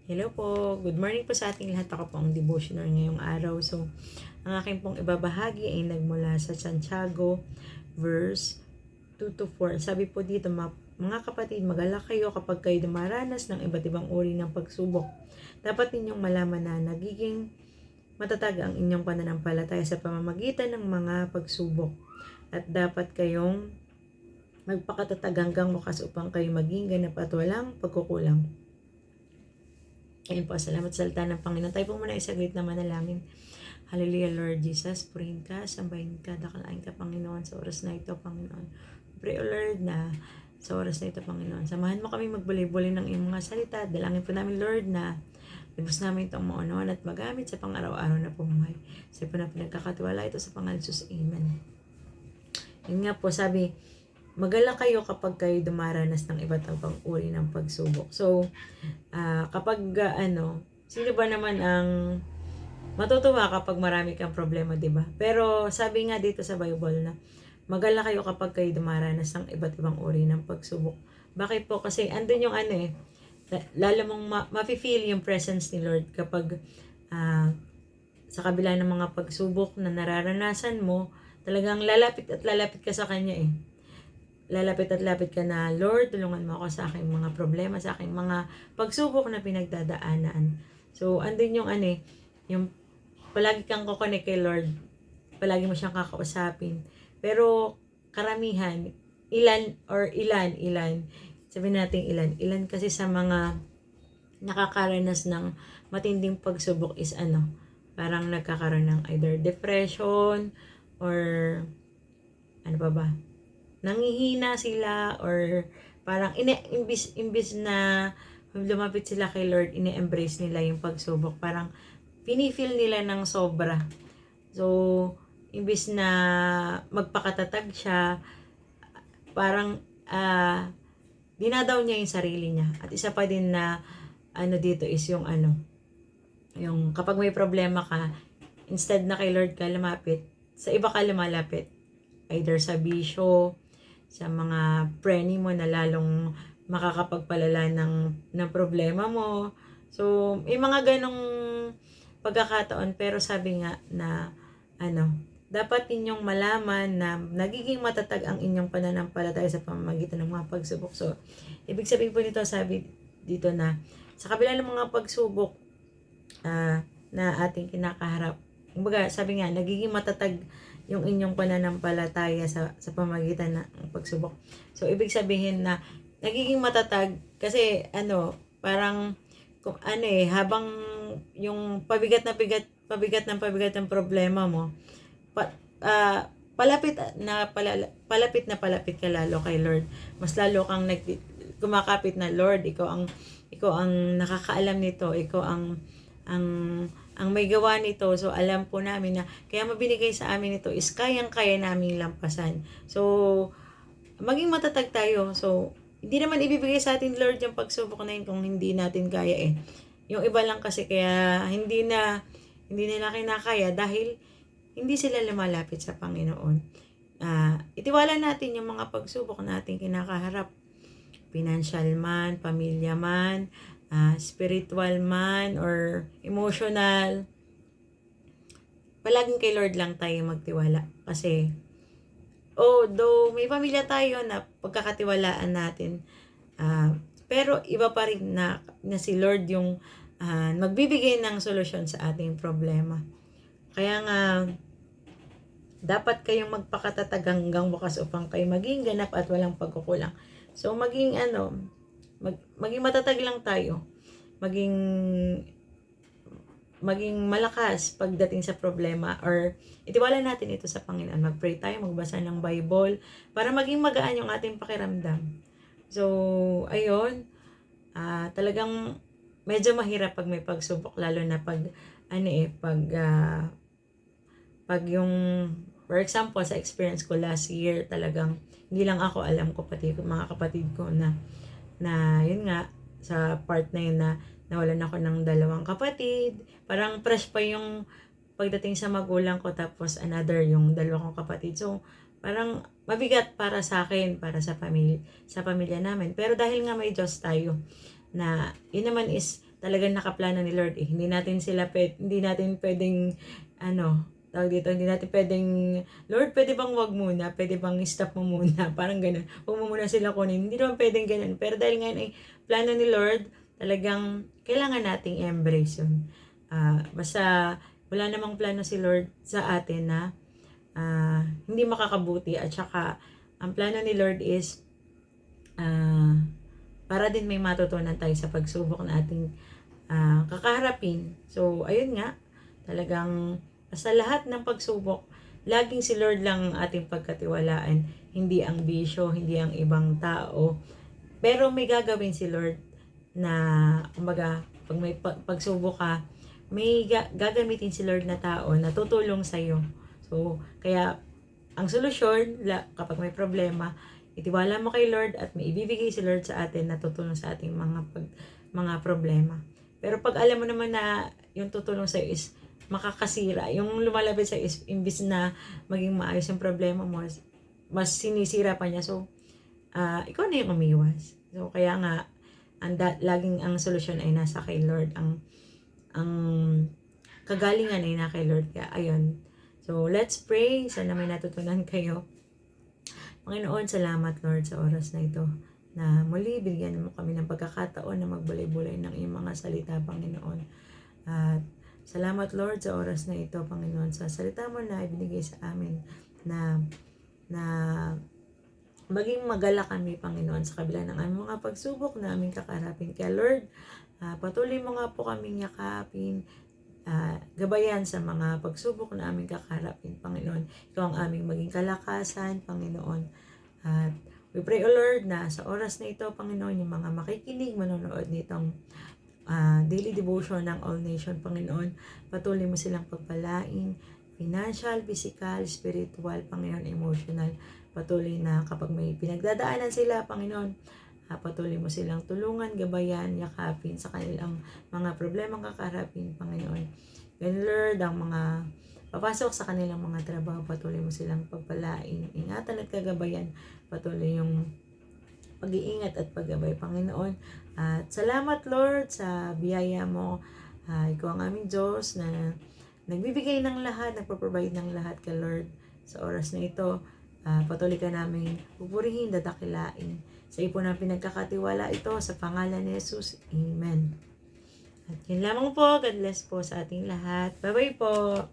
Hello po, good morning po sa ating lahat. Ako po ang devotional ngayong araw. So, ang aking pong ibabahagi ay nagmula sa Santiago, verse 2 to 4. Sabi po dito, mga kapatid, mag-alala kayo kapag kayo dumaranas ng iba't ibang uri ng pagsubok. Dapat ninyong malaman na nagiging matatag ang inyong pananampalataya sa pamamagitan ng mga pagsubok. At dapat kayong magpakatatag hanggang wakas upang kayo maging ganap at walang pagkukulang. Ayun po, salamat sa salita ng Panginoon. Tayo po muna isaglit na manalangin. Hallelujah, Lord Jesus. Purihin ka, sambahin ka, dakalain ka, Panginoon, sa oras na ito, Panginoon. Pray, O Lord, na sa oras na ito, Panginoon. Samahan mo kami magbuli-buli ng iyong mga salita. Dalangin po namin, Lord, na lubos namin itong maunawan at magamit sa pang-araw-araw na pumuhay. Sa po na pinagkakatiwala ito sa pangalan Jesus. Amen. Yun nga po, sabi, mag-alala kayo kapag kayo dumaranas ng iba't ibang uri ng pagsubok. So, kapag sino ba naman ang matutuwa kapag marami kang problema, 'di ba? Pero sabi nga dito sa Bible na mag-alala kayo kapag kayo dumaranas ng iba't ibang uri ng pagsubok. Bakit po? Kasi andun yung lalo mong ma-feel yung presence ni Lord kapag sa kabila ng mga pagsubok na nararanasan mo, talagang lalapit at lalapit ka sa Kanya eh. Lalapit at lapit ka na, Lord, tulungan mo ako sa aking mga problema, sa aking mga pagsubok na pinagdadaanan. So, andun yung yung palagi kang kukonek kay Lord, palagi mo siyang kakausapin. Pero, karamihan, ilan, sabihin natin ilan kasi sa mga nakakaranas ng matinding pagsubok is parang nagkakaroon ng either depression, or ano pa ba? Nangihina sila, or parang imbis na lumapit sila kay Lord, ine-embrace nila yung pagsubok. Parang pinifeel nila ng sobra. So, imbis na magpakatatag siya, parang dinadaw niya yung sarili niya. At isa pa din na dito is yung yung kapag may problema ka, instead na kay Lord ka lumapit, sa iba ka lumalapit. Either sa bisyo, sa mga preni mo na lalong makakapagpalala ng problema mo. So, may mga ganong pagkakataon, pero sabi nga na dapat ninyong malaman na nagiging matatag ang inyong pananampalataya sa pamamagitan ng mga pagsubok. So, ibig sabihin po nito, sabi dito na sa kabila ng mga pagsubok na ating kinakaharap, kumbaga, sabi nga, nagiging matatag yung inyong pananampalataya sa pamagitan ng pagsubok. So, ibig sabihin na nagiging matatag kasi parang habang yung pabigat ng problema mo, palapit ka lalo kay Lord. Mas lalo kang kumakapit na, Lord, ikaw ang nakakaalam nito, ikaw ang may gawa nito. So, alam po namin na kaya mabinigay sa amin ito is kayang-kaya namin lampasan. So, maging matatag tayo. So, hindi naman ibibigay sa atin, Lord, yung pagsubok na yun kung hindi natin kaya eh. Yung iba lang kasi kaya hindi nila kinakaya dahil hindi sila lumalapit sa Panginoon. Itiwala natin yung mga pagsubok na ating kinakaharap. Financial man, pamilya man, spiritual man, or emotional. Palaging kay Lord lang tayo magtiwala. Kasi, though may pamilya tayo na pagkakatiwalaan natin, pero iba pa rin na si Lord yung magbibigay ng solusyon sa ating problema. Kaya nga, dapat kayong magpakatatag hanggang wakas upang kayo maging ganap at walang pagkukulang. So, maging matatag lang tayo. Maging malakas pagdating sa problema, or itiwala natin ito sa Panginoon. Mag-pray tayo, magbasa ng Bible para maging magaan yung ating pakiramdam. So, ayun, talagang medyo mahirap pag may pagsubok, lalo na pag yung, for example, sa experience ko last year, talagang hindi lang ako, alam ko pati mga kapatid ko na yun nga, sa part na yun na nawalan ako ng 2 kapatid. Parang fresh pa yung pagdating sa magulang ko, tapos another yung 2 kong kapatid. So, parang mabigat para sa akin, para sa pamilya namin. Pero dahil nga may Diyos tayo, na yun naman is talagang nakaplano ni Lord. Hindi natin pwedeng, tawag dito, hindi natin pwedeng, Lord, pwede bang wag muna? Pwede bang stop mo muna? Parang ganun. Huwag mo muna sila kunin. Hindi naman pwedeng ganun. Pero dahil ngayon ay plano ni Lord, talagang kailangan nating embrace yun. Basta wala namang plano si Lord sa atin na hindi makakabuti, at saka ang plano ni Lord is para din may matutunan tayo sa pagsubok na ating kakaharapin. So, ayun nga, talagang sa lahat ng pagsubok, laging si Lord lang ang ating pagkatiwalaan, hindi ang bisyo, hindi ang ibang tao. Pero may gagawin si Lord na, kumbaga, pag may pagsubok ka, may gagamitin si Lord na tao na tutulong sa'yo. So, kaya, ang solusyon, kapag may problema, itiwala mo kay Lord at may ibibigay si Lord sa atin na tutulong sa ating mga problema. Pero pag alam mo naman na yung tutulong sa'yo is makakasira, yung lumalapit sa imbis na maging maayos yung problema mo, mas sinisira pa niya. So, ikaw na yung umiwas. So, kaya nga, laging ang solusyon ay nasa kay Lord. Ang kagalingan ay nasa kay Lord. Kaya, ayun. So, let's pray. Sana may natutunan kayo. Panginoon, salamat Lord sa oras na ito, na muli bigyan mo kami ng pagkakataon na magbulay-bulay ng iyong mga salita, Panginoon. At salamat Lord sa oras na ito, Panginoon, sa salita mo na ibinigay sa amin na maging magala kami, Panginoon, sa kabila ng aming mga pagsubok na aming kakarapin. Kaya Lord, patuloy mo nga po kaming yakapin, gabayan sa mga pagsubok na aming kakarapin, Panginoon. Ikaw ang aming maging kalakasan, Panginoon. At we pray, O Lord, na sa oras na ito, Panginoon, yung mga makikinig, manonood nitong daily devotion ng All Nation, Panginoon, patuloy mo silang pagpalain, financial, physical, spiritual, Panginoon, emotional. Patuloy na kapag may pinagdadaanan sila, Panginoon, patuloy mo silang tulungan, gabayan, yakapin sa kanilang mga problemang kakarapin, Panginoon. And Lord, ang mga papasok sa kanilang mga trabaho, patuloy mo silang pagpalain, ingatan at kagabayan, patuloy yung pag-iingat at paggabay, Panginoon. At salamat Lord sa biyaya mo. Ikaw ang aming Diyos na nagbibigay ng lahat, nagpo-provide ng lahat kay Lord sa oras na ito. Patuloy ka namin pupurihin, dadakilain. Sa ipo na pinagkakatiwala ito sa pangalan ni Jesus. Amen. At yun lamang po. God bless po sa ating lahat. Bye-bye po.